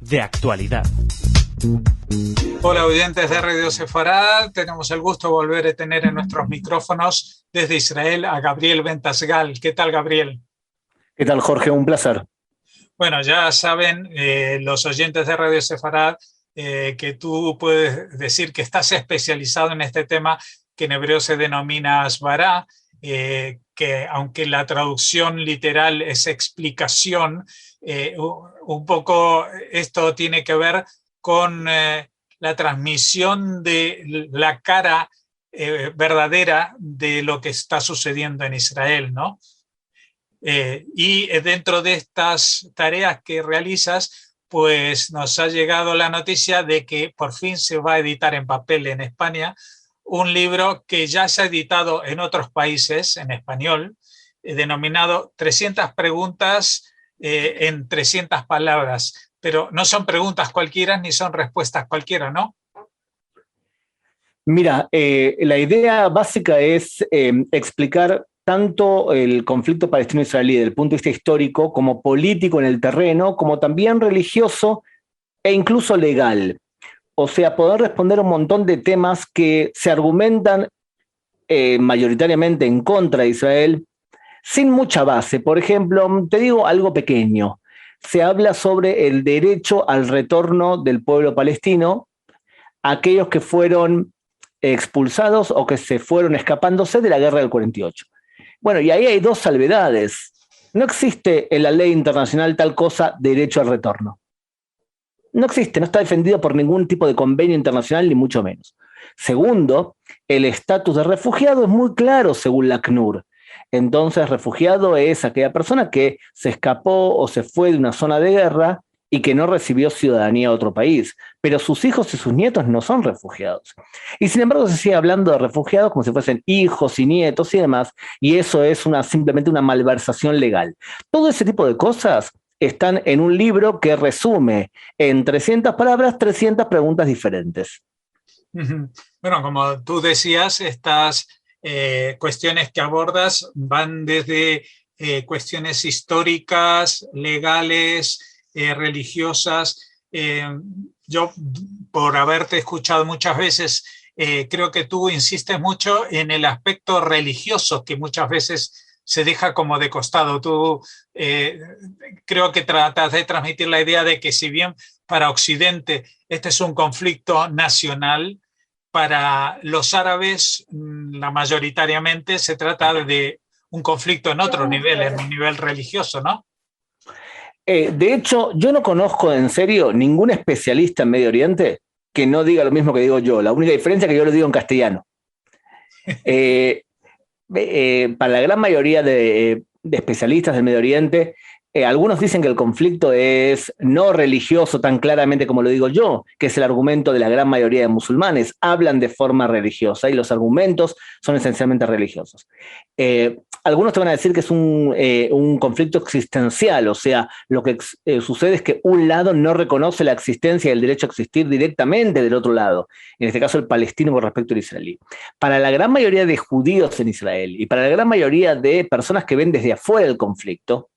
De actualidad. Hola oyentes de Radio Sefarad, tenemos el gusto de volver a tener en nuestros micrófonos desde Israel a Gabriel Bentasgal. ¿Qué tal, Gabriel? ¿Qué tal, Jorge? Un placer. Bueno, ya saben los oyentes de Radio Sefarad que tú puedes decir que estás especializado en este tema que en hebreo se denomina Asbará, que aunque la traducción literal es explicación, un poco esto tiene que ver con la transmisión de la cara verdadera de lo que está sucediendo en Israel, ¿no? Y dentro de estas tareas que realizas, pues nos ha llegado la noticia de que por fin se va a editar en papel en España un libro que ya se ha editado en otros países en español, denominado 300 preguntas en 300 palabras. Pero no son preguntas cualquiera ni son respuestas cualquiera, ¿no? Mira, la idea básica es explicar tanto el conflicto palestino-israelí desde el punto de vista histórico, como político en el terreno, como también religioso e incluso legal. O sea, poder responder a un montón de temas que se argumentan mayoritariamente en contra de Israel, sin mucha base. Por ejemplo, te digo algo pequeño. Se habla sobre el derecho al retorno del pueblo palestino a aquellos que fueron expulsados o que se fueron escapándose de la guerra del 48. Bueno, y ahí hay dos salvedades. No existe en la ley internacional tal cosa derecho al retorno. No existe, no está defendido por ningún tipo de convenio internacional, ni mucho menos. Segundo, el estatus de refugiado es muy claro según la ACNUR. Entonces, refugiado es aquella persona que se escapó o se fue de una zona de guerra y que no recibió ciudadanía de otro país. Pero sus hijos y sus nietos no son refugiados. Y sin embargo se sigue hablando de refugiados como si fuesen hijos y nietos y demás, y eso es simplemente una malversación legal. Todo ese tipo de cosas están en un libro que resume en 300 palabras 300 preguntas diferentes. Bueno, como tú decías, estas cuestiones que abordas van desde cuestiones históricas, legales, religiosas. Yo, por haberte escuchado muchas veces, creo que tú insistes mucho en el aspecto religioso, que muchas veces se deja como de costado. Tú creo que tratas de transmitir la idea de que si bien para Occidente este es un conflicto nacional, para los árabes mayoritariamente se trata de un conflicto en otro nivel, en un nivel religioso, ¿no? De hecho, yo no conozco en serio ningún especialista en Medio Oriente que no diga lo mismo que digo yo. La única diferencia es que yo lo digo en castellano. Para la gran mayoría de especialistas del Medio Oriente, algunos dicen que el conflicto es no religioso tan claramente como lo digo yo, que es el argumento de la gran mayoría de musulmanes. Hablan de forma religiosa y los argumentos son esencialmente religiosos. Algunos te van a decir que es un conflicto existencial, o sea, lo que sucede es que un lado no reconoce la existencia y el derecho a existir directamente del otro lado, en este caso el palestino con respecto al israelí. Para la gran mayoría de judíos en Israel y para la gran mayoría de personas que ven desde afuera el conflicto,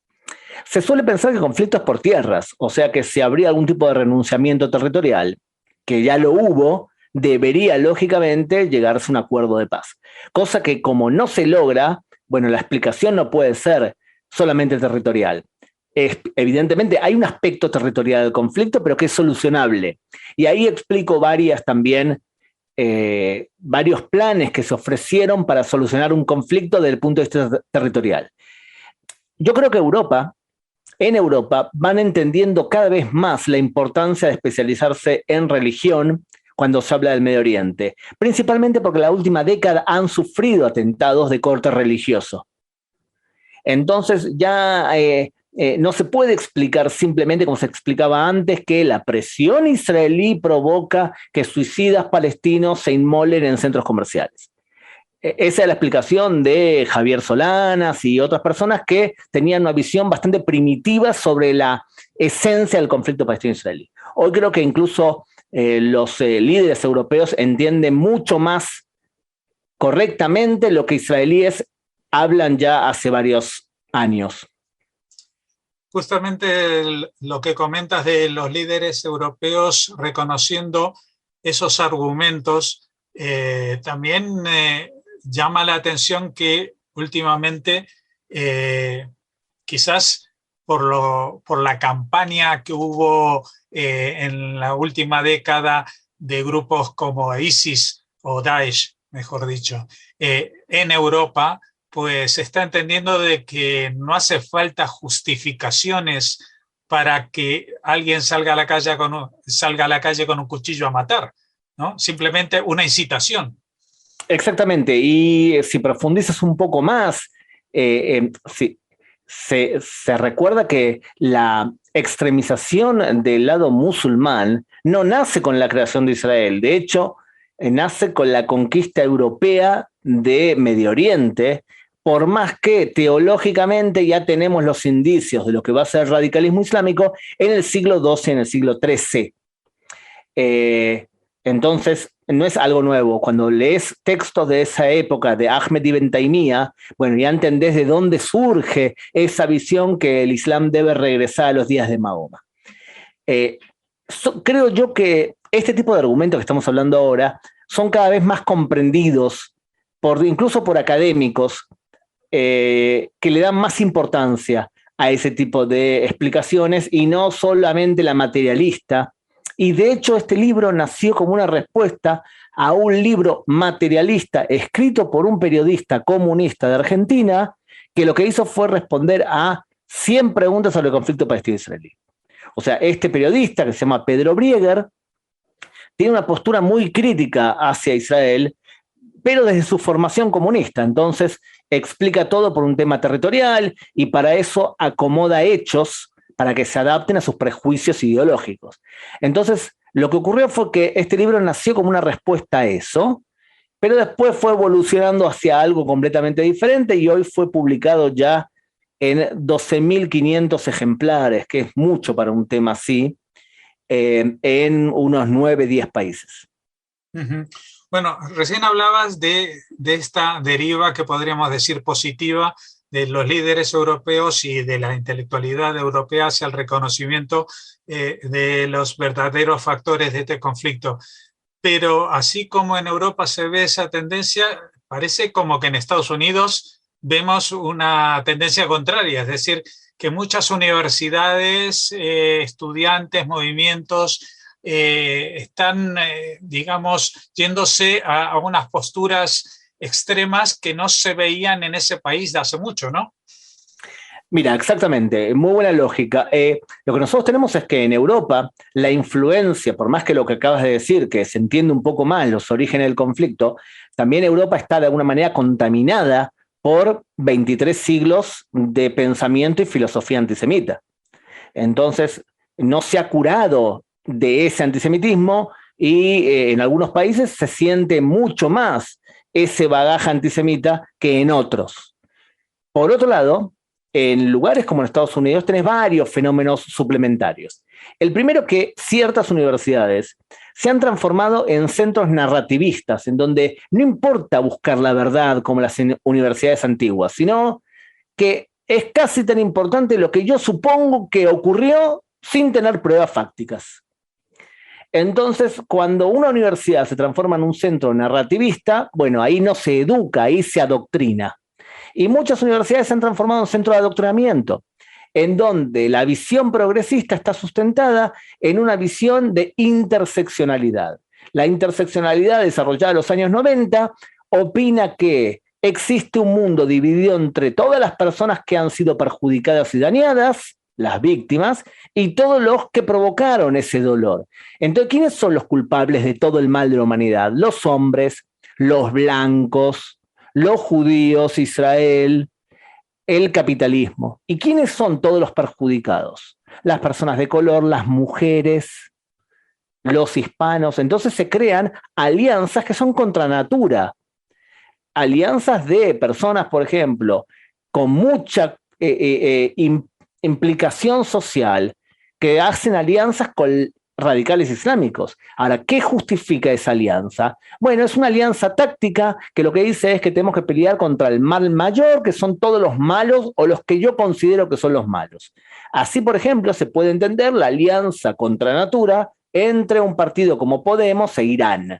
se suele pensar que el conflicto es por tierras, o sea que si habría algún tipo de renunciamiento territorial, que ya lo hubo, debería lógicamente llegarse a un acuerdo de paz. Cosa que como no se logra, bueno, la explicación no puede ser solamente territorial. Evidentemente hay un aspecto territorial del conflicto, pero que es solucionable. Y ahí explico varios planes que se ofrecieron para solucionar un conflicto desde el punto de vista territorial. Yo creo que en Europa van entendiendo cada vez más la importancia de especializarse en religión cuando se habla del Medio Oriente, principalmente porque en la última década han sufrido atentados de corte religioso. Entonces ya no se puede explicar simplemente como se explicaba antes, que la presión israelí provoca que suicidas palestinos se inmolen en centros comerciales. Esa es la explicación de Javier Solanas y otras personas que tenían una visión bastante primitiva sobre la esencia del conflicto palestino-israelí. Hoy creo que incluso los líderes europeos entienden mucho más correctamente lo que israelíes hablan ya hace varios años. justamente lo que comentas de los líderes europeos reconociendo esos argumentos, también llama la atención que últimamente, quizás por la campaña que hubo en la última década de grupos como ISIS o Daesh, mejor dicho, en Europa, pues se está entendiendo de que no hace falta justificaciones para que alguien salga a la calle con un cuchillo a matar, ¿no? Simplemente una incitación. Exactamente, y si profundizas un poco más, se recuerda que la extremización del lado musulmán no nace con la creación de Israel, de hecho, nace con la conquista europea de Medio Oriente, por más que teológicamente ya tenemos los indicios de lo que va a ser el radicalismo islámico en el siglo XII y en el siglo XIII. Entonces, no es algo nuevo. Cuando lees textos de esa época de Ahmed ibn Taymiyya, bueno, ya entendés de dónde surge esa visión que el Islam debe regresar a los días de Mahoma. Creo yo que este tipo de argumentos que estamos hablando ahora son cada vez más comprendidos, incluso por académicos, que le dan más importancia a ese tipo de explicaciones y no solamente la materialista. Y de hecho este libro nació como una respuesta a un libro materialista escrito por un periodista comunista de Argentina que lo que hizo fue responder a 100 preguntas sobre el conflicto palestino-israelí. O sea, este periodista que se llama Pedro Brieger tiene una postura muy crítica hacia Israel, pero desde su formación comunista. Entonces explica todo por un tema territorial y para eso acomoda hechos para que se adapten a sus prejuicios ideológicos. Entonces, lo que ocurrió fue que este libro nació como una respuesta a eso, pero después fue evolucionando hacia algo completamente diferente y hoy fue publicado ya en 12.500 ejemplares, que es mucho para un tema así, en unos 9, 10 países. Uh-huh. Bueno, recién hablabas de esta deriva que podríamos decir positiva de los líderes europeos y de la intelectualidad europea hacia el reconocimiento de los verdaderos factores de este conflicto. Pero así como en Europa se ve esa tendencia, parece como que en Estados Unidos vemos una tendencia contraria, es decir, que muchas universidades, estudiantes, movimientos, están, digamos, yéndose a unas posturas extremas que no se veían en ese país de hace mucho, ¿no? Mira, exactamente, muy buena lógica. Lo que nosotros tenemos es que en Europa la influencia, por más que lo que acabas de decir, que se entiende un poco más los orígenes del conflicto, también Europa está de alguna manera contaminada por 23 siglos de pensamiento y filosofía antisemita. Entonces, no se ha curado de ese antisemitismo y en algunos países se siente mucho más ese bagaje antisemita que en otros. Por otro lado, en lugares como en Estados Unidos tenés varios fenómenos suplementarios. El primero, que ciertas universidades se han transformado en centros narrativistas, en donde no importa buscar la verdad como las universidades antiguas, sino que es casi tan importante lo que yo supongo que ocurrió sin tener pruebas fácticas. Entonces, cuando una universidad se transforma en un centro narrativista, bueno, ahí no se educa, ahí se adoctrina. Y muchas universidades se han transformado en centros de adoctrinamiento, en donde la visión progresista está sustentada en una visión de interseccionalidad. La interseccionalidad desarrollada en los años 90 opina que existe un mundo dividido entre todas las personas que han sido perjudicadas y dañadas, las víctimas, y todos los que provocaron ese dolor. Entonces, ¿quiénes son los culpables de todo el mal de la humanidad? Los hombres, los blancos, los judíos, Israel, el capitalismo. ¿Y quiénes son todos los perjudicados? Las personas de color, las mujeres, los hispanos. Entonces se crean alianzas que son contra natura. Alianzas de personas, por ejemplo, con mucha implicación social, que hacen alianzas con radicales islámicos. Ahora, ¿qué justifica esa alianza? Bueno, es una alianza táctica que lo que dice es que tenemos que pelear contra el mal mayor, que son todos los malos o los que yo considero que son los malos. Así, por ejemplo, se puede entender la alianza contra natura entre un partido como Podemos e Irán.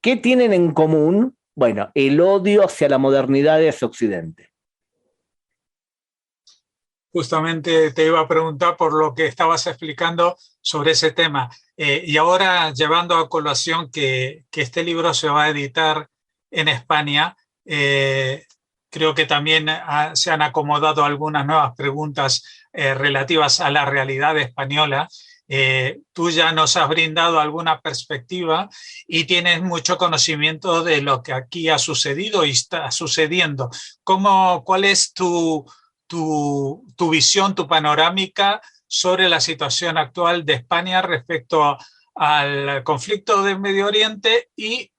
¿Qué tienen en común? Bueno, el odio hacia la modernidad y hacia Occidente. Justamente te iba a preguntar por lo que estabas explicando sobre ese tema. Y ahora, llevando a colación que este libro se va a editar en España, creo que también se han acomodado algunas nuevas preguntas relativas a la realidad española. Tú ya nos has brindado alguna perspectiva y tienes mucho conocimiento de lo que aquí ha sucedido y está sucediendo. ¿Cuál es tu visión, tu panorámica sobre la situación actual de España respecto al conflicto del Medio Oriente y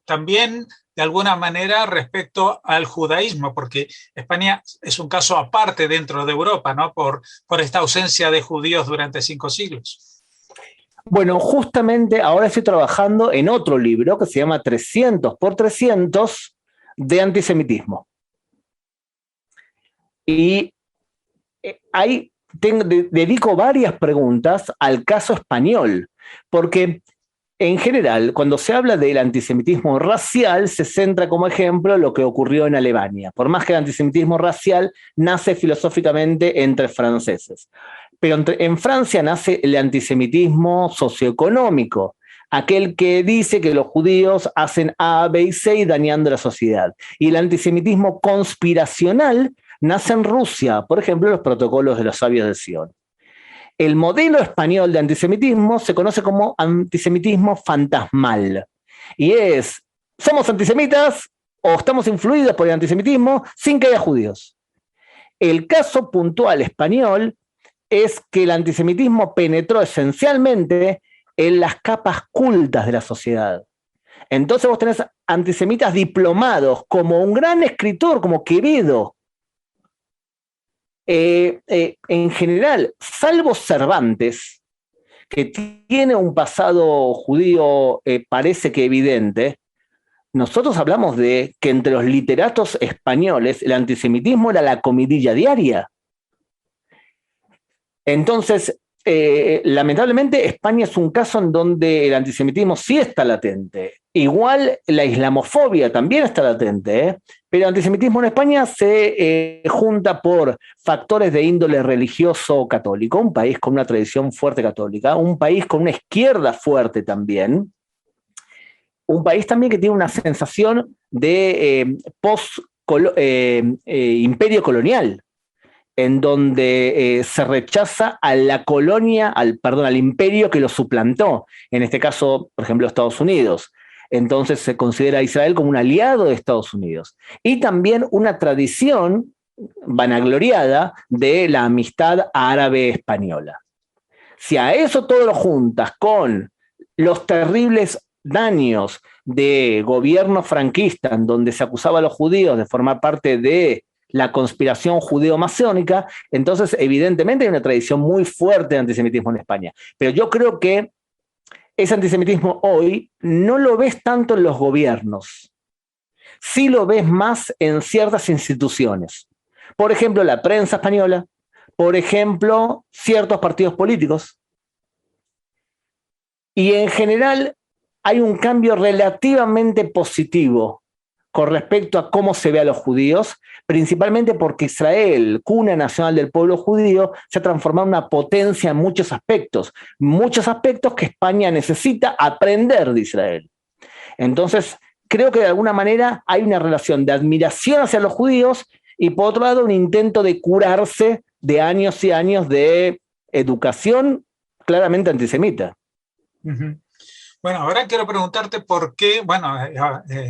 también, de alguna manera, respecto al judaísmo? Porque España es un caso aparte dentro de Europa, ¿no? Por esta ausencia de judíos durante 5 siglos. Bueno, justamente ahora estoy trabajando en otro libro que se llama 300 por 300 de antisemitismo. Y ahí dedico varias preguntas al caso español, porque en general, cuando se habla del antisemitismo racial, se centra como ejemplo lo que ocurrió en Alemania, por más que el antisemitismo racial nace filosóficamente entre franceses. Pero en Francia nace el antisemitismo socioeconómico, aquel que dice que los judíos hacen A, B y C dañando la sociedad. Y el antisemitismo conspiracional nace en Rusia, por ejemplo, los protocolos de los sabios de Sion. El modelo español de antisemitismo se conoce como antisemitismo fantasmal. Y somos antisemitas o estamos influidos por el antisemitismo sin que haya judíos. El caso puntual español es que el antisemitismo penetró esencialmente en las capas cultas de la sociedad. Entonces vos tenés antisemitas diplomados, como un gran escritor, como Quevedo. En general, salvo Cervantes, que tiene un pasado judío parece que evidente, nosotros hablamos de que entre los literatos españoles el antisemitismo era la comidilla diaria. Entonces, lamentablemente, España es un caso en donde el antisemitismo sí está latente. Igual la islamofobia también está latente, pero el antisemitismo en España se junta por factores de índole religioso católico, un país con una tradición fuerte católica, un país con una izquierda fuerte también, un país también que tiene una sensación de imperio colonial, en donde se rechaza a la colonia, al imperio que lo suplantó, en este caso, por ejemplo, Estados Unidos. Entonces se considera a Israel como un aliado de Estados Unidos. Y también una tradición vanagloriada de la amistad árabe-española. Si a eso todo lo juntas con los terribles daños de gobierno franquista, en donde se acusaba a los judíos de formar parte de la conspiración judeo-masónica, entonces evidentemente hay una tradición muy fuerte de antisemitismo en España. Pero yo creo que ese antisemitismo hoy no lo ves tanto en los gobiernos, sí lo ves más en ciertas instituciones. Por ejemplo, la prensa española, por ejemplo, ciertos partidos políticos. Y en general hay un cambio relativamente positivo con respecto a cómo se ve a los judíos, principalmente porque Israel, cuna nacional del pueblo judío, se ha transformado en una potencia en muchos aspectos que España necesita aprender de Israel. Entonces, creo que de alguna manera hay una relación de admiración hacia los judíos y por otro lado un intento de curarse de años y años de educación claramente antisemita. Uh-huh. Bueno, ahora quiero preguntarte por qué,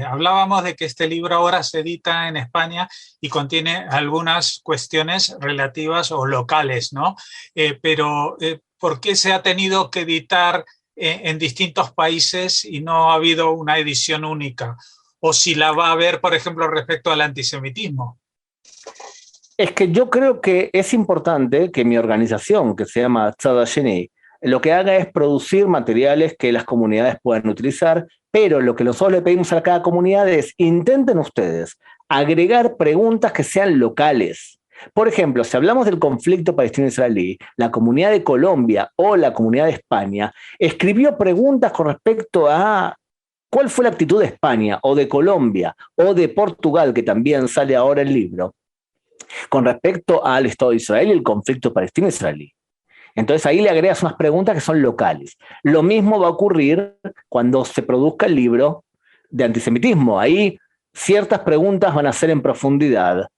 hablábamos de que este libro ahora se edita en España y contiene algunas cuestiones relativas o locales, ¿no? Pero ¿por qué se ha tenido que editar en distintos países y no ha habido una edición única? O si la va a haber, por ejemplo, respecto al antisemitismo. Es que yo creo que es importante que mi organización, que se llama Tzad Sheni, lo que haga es producir materiales que las comunidades puedan utilizar, pero lo que nosotros le pedimos a cada comunidad es intenten ustedes agregar preguntas que sean locales. Por ejemplo, si hablamos del conflicto palestino-israelí, la comunidad de Colombia o la comunidad de España escribió preguntas con respecto a cuál fue la actitud de España o de Colombia o de Portugal, que también sale ahora el libro, con respecto al Estado de Israel y el conflicto palestino-israelí. Entonces ahí le agregas unas preguntas que son locales. Lo mismo va a ocurrir cuando se produzca el libro de antisemitismo. Ahí ciertas preguntas van a ser en profundidad.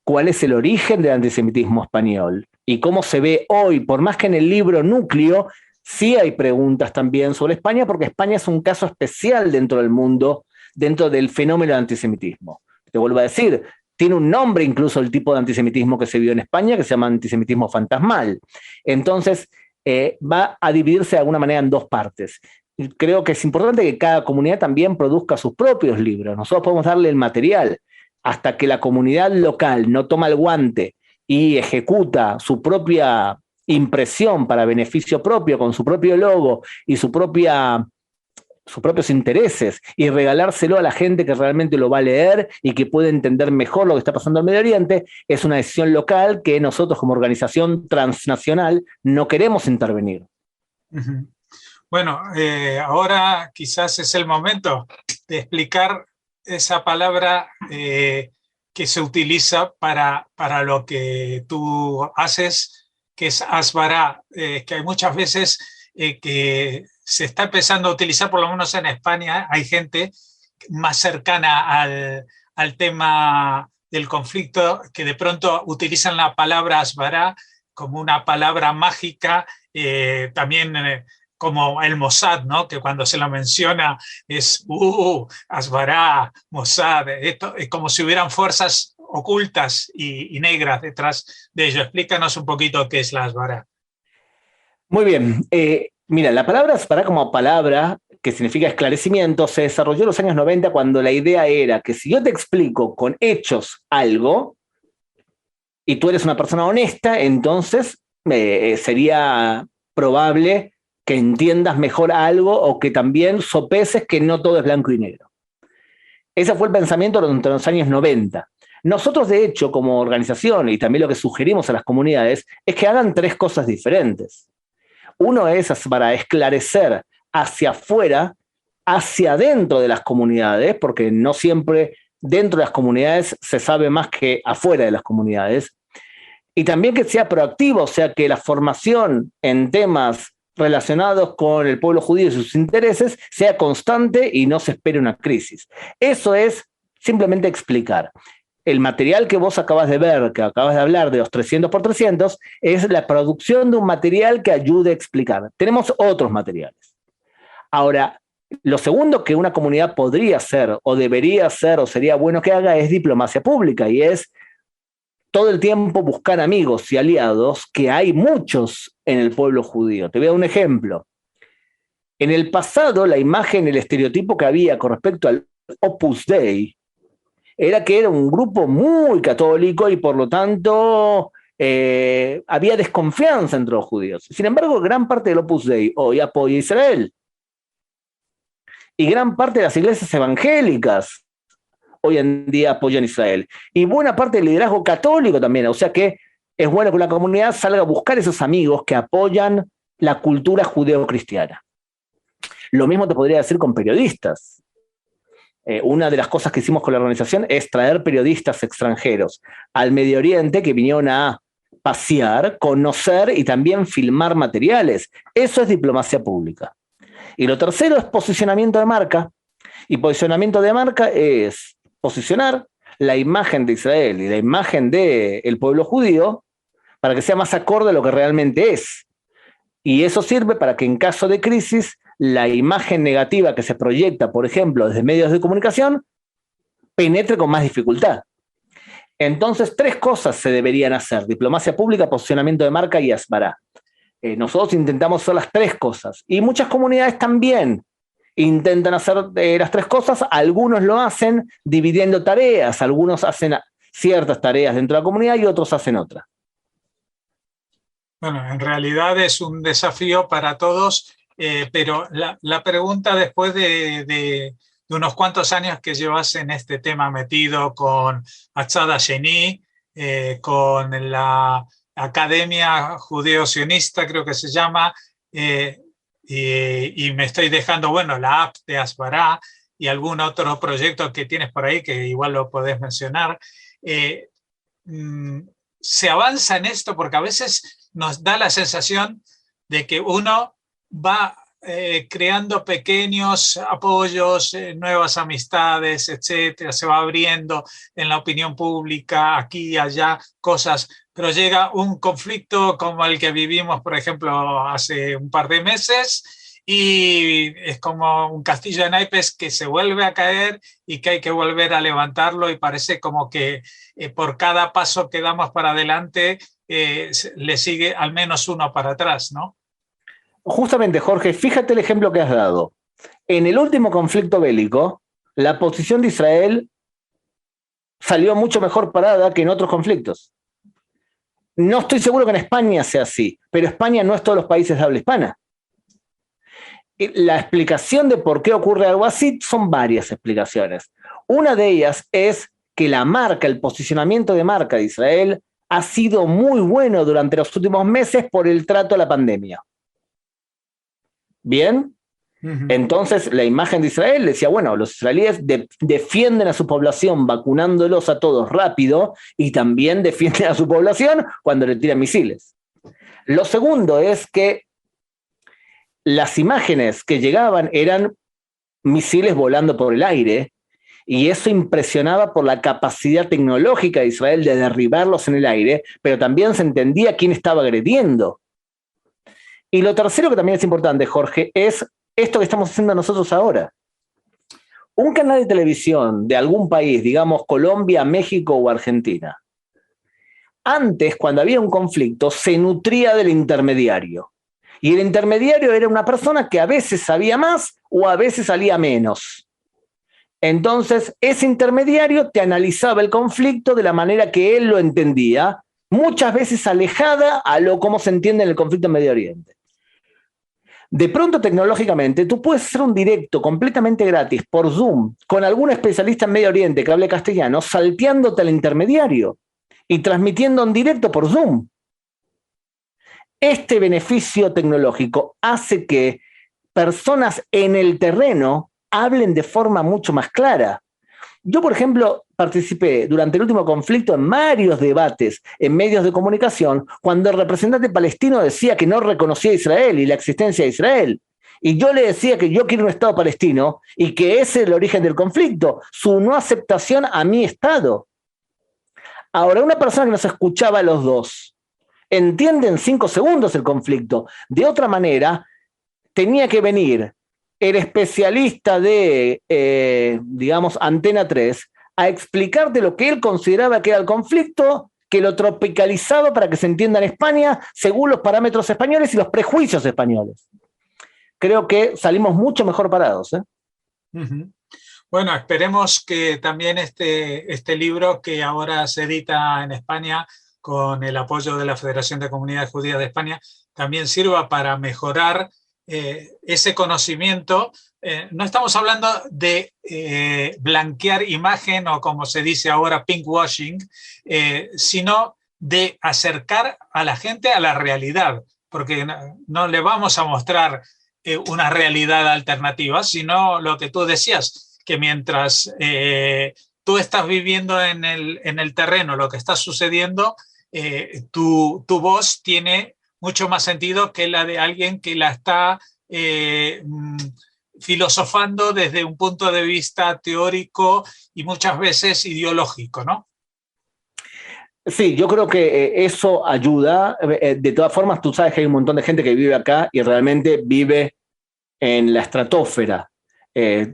¿Cuál es el origen del antisemitismo español? Y cómo se ve hoy, por más que en el libro núcleo sí hay preguntas también sobre España, porque España es un caso especial dentro del mundo, dentro del fenómeno del antisemitismo. Te vuelvo a decir, tiene un nombre incluso el tipo de antisemitismo que se vio en España, que se llama antisemitismo fantasmal. Entonces, va a dividirse de alguna manera en dos partes. Creo que es importante que cada comunidad también produzca sus propios libros. Nosotros podemos darle el material hasta que la comunidad local no toma el guante y ejecuta su propia impresión para beneficio propio, con su propio logo y sus propios intereses, y regalárselo a la gente que realmente lo va a leer y que puede entender mejor lo que está pasando en Medio Oriente, es una decisión local que nosotros como organización transnacional no queremos intervenir. Bueno, ahora quizás es el momento de explicar esa palabra que se utiliza para lo que tú haces, que es asbará, que hay muchas veces que se está empezando a utilizar, por lo menos en España, hay gente más cercana al tema del conflicto que de pronto utilizan la palabra asbará como una palabra mágica, también como el Mossad, ¿no? Que cuando se lo menciona es asbará, Mossad, esto es como si hubieran fuerzas ocultas y negras detrás de ello. Explícanos un poquito qué es la asbará. Muy bien. Mira, la palabra asbará como palabra, que significa esclarecimiento, se desarrolló en los años 90 cuando la idea era que si yo te explico con hechos algo y tú eres una persona honesta, entonces sería probable que entiendas mejor algo o que también sopeses que no todo es blanco y negro. Ese fue el pensamiento durante los años 90. Nosotros, de hecho, como organización, y también lo que sugerimos a las comunidades, es que hagan tres cosas diferentes. Uno es para esclarecer hacia afuera, hacia adentro de las comunidades, porque no siempre dentro de las comunidades se sabe más que afuera de las comunidades, y también que sea proactivo, o sea, que la formación en temas relacionados con el pueblo judío y sus intereses sea constante y no se espere una crisis. Eso es simplemente explicar. El material que vos acabas de ver, que acabas de hablar de los 300 por 300, es la producción de un material que ayude a explicar. Tenemos otros materiales. Ahora, lo segundo que una comunidad podría hacer, o debería hacer, o sería bueno que haga, es diplomacia pública, y es todo el tiempo buscar amigos y aliados, que hay muchos en el pueblo judío. Te voy a dar un ejemplo. En el pasado, la imagen, el estereotipo que había con respecto al Opus Dei era que era un grupo muy católico y por lo tanto había desconfianza entre los judíos. Sin embargo, gran parte del Opus Dei hoy apoya a Israel. Y gran parte de las iglesias evangélicas hoy en día apoyan a Israel. Y buena parte del liderazgo católico también. O sea que es bueno que la comunidad salga a buscar esos amigos que apoyan la cultura judeo-cristiana. Lo mismo te podría decir con periodistas. Una de las cosas que hicimos con la organización es traer periodistas extranjeros al Medio Oriente que vinieron a pasear, conocer y también filmar materiales. Eso es diplomacia pública. Y lo tercero es posicionamiento de marca. Y posicionamiento de marca es posicionar la imagen de Israel y la imagen del pueblo judío para que sea más acorde a lo que realmente es. Y eso sirve para que en caso de crisis la imagen negativa que se proyecta, por ejemplo, desde medios de comunicación, penetre con más dificultad. Entonces, tres cosas se deberían hacer: diplomacia pública, posicionamiento de marca y asbará. Nosotros intentamos hacer las tres cosas. Y muchas comunidades también intentan hacer las tres cosas. Algunos lo hacen dividiendo tareas. Algunos hacen ciertas tareas dentro de la comunidad y otros hacen otras. Bueno, en realidad es un desafío para todos, pero la pregunta después de unos cuantos años que llevas en este tema metido con Atzad Asheni, con la Academia Judeo-Sionista, creo que se llama, eh, y me estoy dejando, bueno, la app de Asbará y algún otro proyecto que tienes por ahí que igual lo podés mencionar. Eh, Se avanza en esto porque a veces nos da la sensación de que uno va creando pequeños apoyos, nuevas amistades, etcétera, se va abriendo en la opinión pública, aquí y allá, cosas, pero llega un conflicto como el que vivimos, por ejemplo, hace un par de meses, y es como un castillo de naipes que se vuelve a caer y que hay que volver a levantarlo, y parece como que por cada paso que damos para adelante le sigue al menos uno para atrás, ¿no? Justamente, Jorge, fíjate el ejemplo que has dado. En el último conflicto bélico, la posición de Israel salió mucho mejor parada que en otros conflictos. No estoy seguro que en España sea así, pero España no es todos los países de habla hispana. La explicación de por qué ocurre algo así son varias explicaciones. Una de ellas es que la marca, el posicionamiento de marca de Israel ha sido muy bueno durante los últimos meses por el trato a la pandemia. ¿Bien? Entonces la imagen de Israel decía, bueno, los israelíes defienden a su población vacunándolos a todos rápido y también defienden a su población cuando le tiran misiles. Lo segundo es que las imágenes que llegaban eran misiles volando por el aire, y eso impresionaba por la capacidad tecnológica de Israel de derribarlos en el aire, pero también se entendía quién estaba agrediendo. Y lo tercero que también es importante, Jorge, es esto que estamos haciendo nosotros ahora. Un canal de televisión de algún país, digamos Colombia, México o Argentina, antes, cuando había un conflicto, se nutría del intermediario. Y el intermediario era una persona que a veces sabía más o a veces sabía menos. Entonces, ese intermediario te analizaba el conflicto de la manera que él lo entendía, muchas veces alejada a lo cómo se entiende en el conflicto en Medio Oriente. De pronto, tecnológicamente, tú puedes hacer un directo completamente gratis por Zoom con algún especialista en Medio Oriente que hable castellano, salteándote al intermediario y transmitiendo en directo por Zoom. Este beneficio tecnológico hace que personas en el terreno hablen de forma mucho más clara. Yo, por ejemplo, participé durante el último conflicto en varios debates en medios de comunicación cuando el representante palestino decía que no reconocía a Israel y la existencia de Israel. Y yo le decía que yo quiero un Estado palestino y que ese es el origen del conflicto, su no aceptación a mi Estado. Ahora, una persona que nos escuchaba a los dos entiende en 5 segundos el conflicto. De otra manera, tenía que venir el especialista de, digamos, Antena 3 a explicarte lo que él consideraba que era el conflicto, que lo tropicalizaba para que se entienda en España según los parámetros españoles y los prejuicios españoles. Creo que salimos mucho mejor parados, ¿eh? Bueno, esperemos que también este libro que ahora se edita en España con el apoyo de la Federación de Comunidades Judías de España también sirva para mejorar ese conocimiento. No estamos hablando de blanquear imagen o, como se dice ahora, pinkwashing, sino de acercar a la gente a la realidad, porque no le vamos a mostrar una realidad alternativa, sino lo que tú decías, que mientras tú estás viviendo en el terreno lo que está sucediendo, tu voz tiene mucho más sentido que la de alguien que la está filosofando desde un punto de vista teórico y muchas veces ideológico, ¿no? Sí, yo creo que eso ayuda. De todas formas, tú sabes que hay un montón de gente que vive acá y realmente vive en la estratosfera,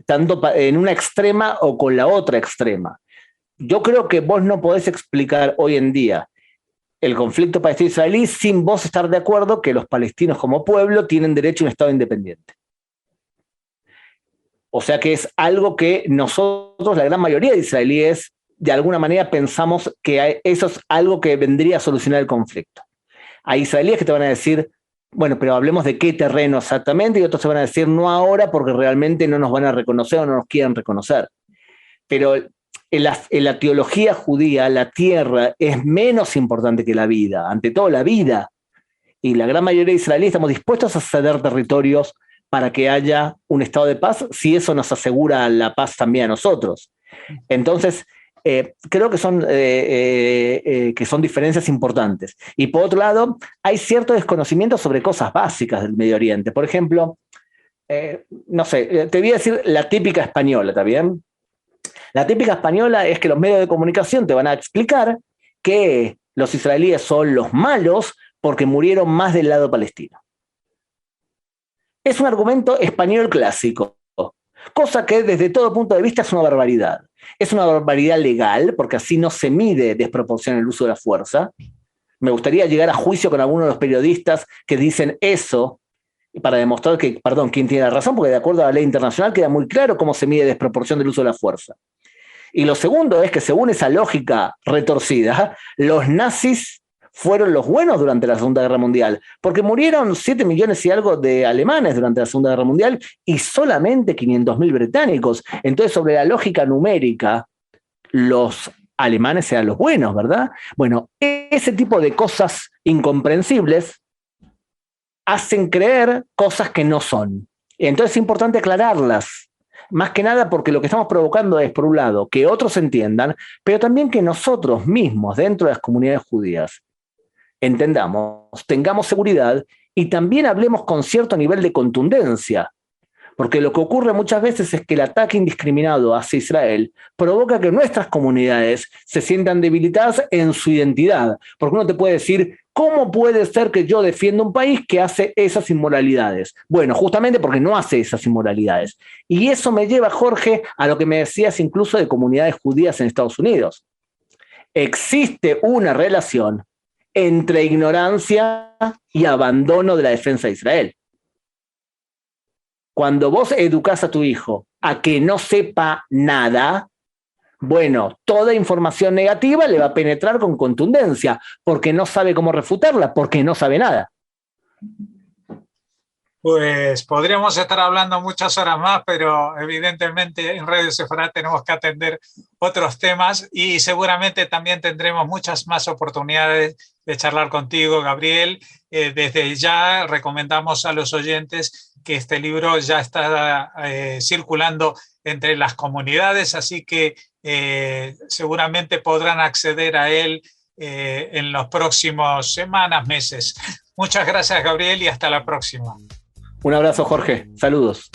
tanto en una extrema o con la otra extrema. Yo creo que vos no podés explicar hoy en día el conflicto palestino-israelí sin vos estar de acuerdo que los palestinos como pueblo tienen derecho a un Estado independiente. O sea que es algo que nosotros, la gran mayoría de israelíes, de alguna manera pensamos que eso es algo que vendría a solucionar el conflicto. Hay israelíes que te van a decir, bueno, pero hablemos de qué terreno exactamente, y otros te van a decir, no ahora porque realmente no nos van a reconocer o no nos quieren reconocer. Pero en la teología judía, la tierra es menos importante que la vida, ante todo la vida. Y la gran mayoría de israelíes estamos dispuestos a ceder territorios para que haya un estado de paz, si eso nos asegura la paz también a nosotros. Entonces, creo que son diferencias importantes. Y por otro lado, hay cierto desconocimiento sobre cosas básicas del Medio Oriente. Por ejemplo, no sé, te voy a decir la típica española, ¿está bien? La típica española es que los medios de comunicación te van a explicar que los israelíes son los malos porque murieron más del lado palestino. Es un argumento español clásico, cosa que desde todo punto de vista es una barbaridad. Es una barbaridad legal, porque así no se mide desproporción el uso de la fuerza. Me gustaría llegar a juicio con algunos de los periodistas que dicen eso para demostrar que, perdón, quién tiene la razón, porque de acuerdo a la ley internacional queda muy claro cómo se mide desproporción del uso de la fuerza. Y lo segundo es que según esa lógica retorcida, los nazis fueron los buenos durante la Segunda Guerra Mundial, porque murieron 7 millones y algo de alemanes durante la Segunda Guerra Mundial y solamente 500.000 británicos. Entonces, sobre la lógica numérica, los alemanes eran los buenos, ¿verdad? Bueno, ese tipo de cosas incomprensibles hacen creer cosas que no son. Entonces es importante aclararlas. Más que nada porque lo que estamos provocando es, por un lado, que otros entiendan, pero también que nosotros mismos, dentro de las comunidades judías, entendamos, tengamos seguridad y también hablemos con cierto nivel de contundencia. Porque lo que ocurre muchas veces es que el ataque indiscriminado hacia Israel provoca que nuestras comunidades se sientan debilitadas en su identidad. Porque uno te puede decir, ¿cómo puede ser que yo defienda un país que hace esas inmoralidades? Bueno, justamente porque no hace esas inmoralidades. Y eso me lleva, Jorge, a lo que me decías incluso de comunidades judías en Estados Unidos. Existe una relación entre ignorancia y abandono de la defensa de Israel. Cuando vos educás a tu hijo a que no sepa nada, bueno, toda información negativa le va a penetrar con contundencia, porque no sabe cómo refutarla, porque no sabe nada. Pues podríamos estar hablando muchas horas más, pero evidentemente en Radio Sefarad tenemos que atender otros temas y seguramente también tendremos muchas más oportunidades de charlar contigo, Gabriel. Desde ya recomendamos a los oyentes que este libro ya está circulando entre las comunidades, así que seguramente podrán acceder a él en las próximas semanas, meses. Muchas gracias, Gabriel, y hasta la próxima. Un abrazo, Jorge. Saludos.